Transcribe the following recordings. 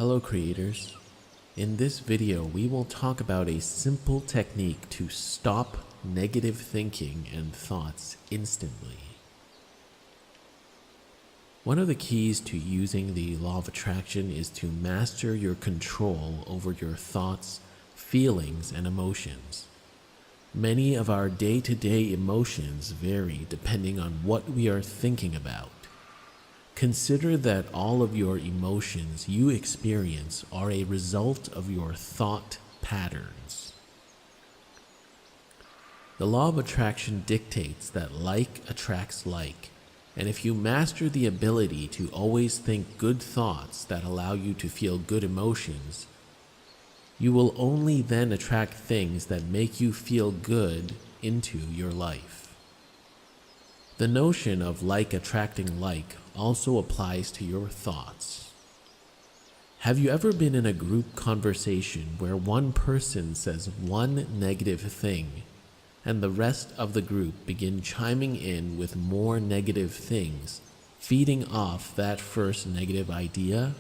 Hello creators. In this video, we will talk about a simple technique to stop negative thinking and thoughts instantly. One of the keys to using the law of attraction is to master your control over your thoughts, feelings, and emotions. Many of our day-to-day emotions vary depending on what we are thinking about. Consider that all of your emotions you experience are a result of your thought patterns. The law of attraction dictates that like attracts like, and if you master the ability to always think good thoughts that allow you to feel good emotions, you will only then attract things that make you feel good into your life. The notion of like attracting like also applies to your thoughts. Have you ever been in a group conversation where one person says one negative thing and the rest of the group begin chiming in with more negative things, feeding off that first negative idea?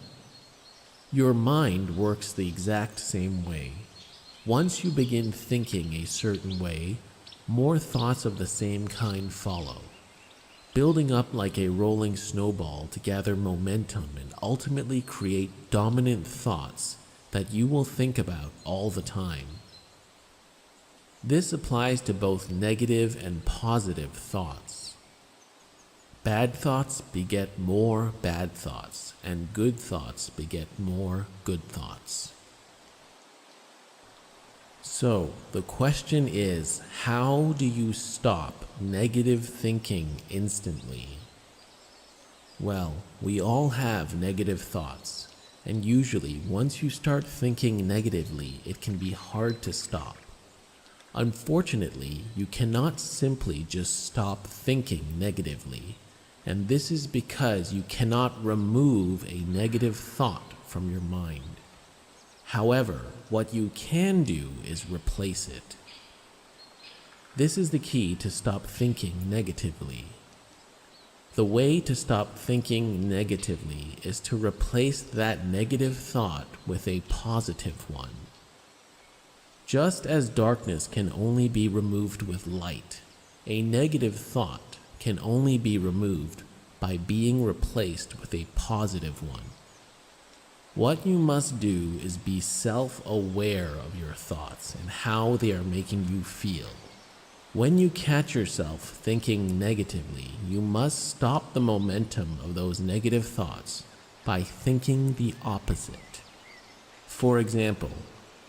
Your mind works the exact same way. Once you begin thinking a certain way, more thoughts of the same kind follow, building up like a rolling snowball to gather momentum and ultimately create dominant thoughts that you will think about all the time. This applies to both negative and positive thoughts. Bad thoughts beget more bad thoughts, and good thoughts beget more good thoughts. So, the question is, how do you stop negative thinking instantly? Well, we all have negative thoughts, and usually once you start thinking negatively, it can be hard to stop. Unfortunately, you cannot simply just stop thinking negatively, and this is because you cannot remove a negative thought from your mind. However, what you can do is replace it. This is the key to stop thinking negatively. The way to stop thinking negatively is to replace that negative thought with a positive one. Just as darkness can only be removed with light, a negative thought can only be removed by being replaced with a positive one. What you must do is be self-aware of your thoughts and how they are making you feel. When you catch yourself thinking negatively, you must stop the momentum of those negative thoughts by thinking the opposite. For example,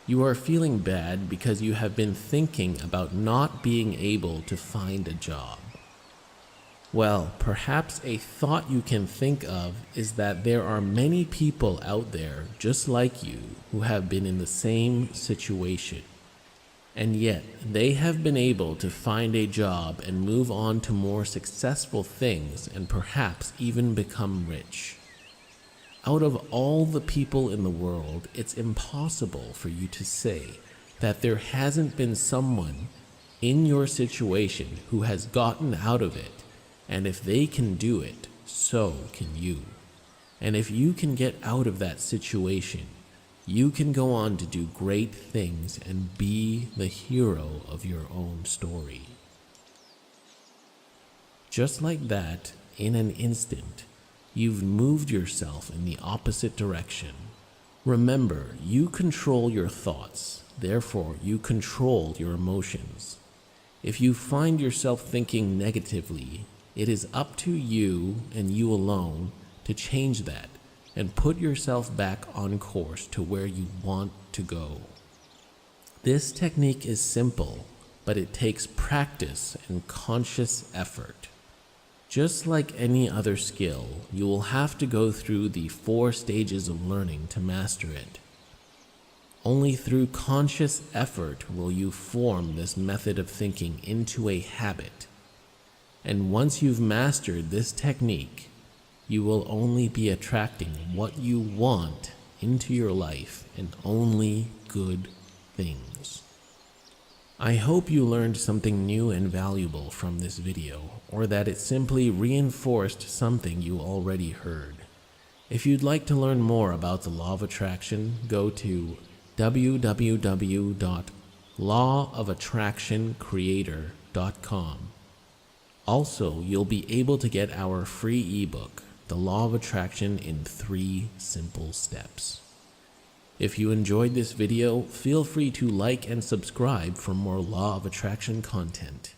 you are feeling bad because you have been thinking about not being able to find a job. Well, perhaps a thought you can think of is that there are many people out there just like you who have been in the same situation, and yet they have been able to find a job and move on to more successful things and perhaps even become rich. Out of all the people in the world, it's impossible for you to say that there hasn't been someone in your situation who has gotten out of it. And if they can do it, so can you. And if you can get out of that situation, you can go on to do great things and be the hero of your own story. Just like that, in an instant, you've moved yourself in the opposite direction. Remember, you control your thoughts, therefore you control your emotions. If you find yourself thinking negatively, it is up to you and you alone to change that and put yourself back on course to where you want to go. This technique is simple, but it takes practice and conscious effort. Just like any other skill, you will have to go through the 4 stages of learning to master it. Only through conscious effort will you form this method of thinking into a habit. And once you've mastered this technique, you will only be attracting what you want into your life and only good things. I hope you learned something new and valuable from this video, or that it simply reinforced something you already heard. If you'd like to learn more about the law of attraction, go to www.lawofattractioncreator.com. Also, you'll be able to get our free ebook, The Law of Attraction in 3 Simple Steps. If you enjoyed this video, feel free to like and subscribe for more Law of Attraction content.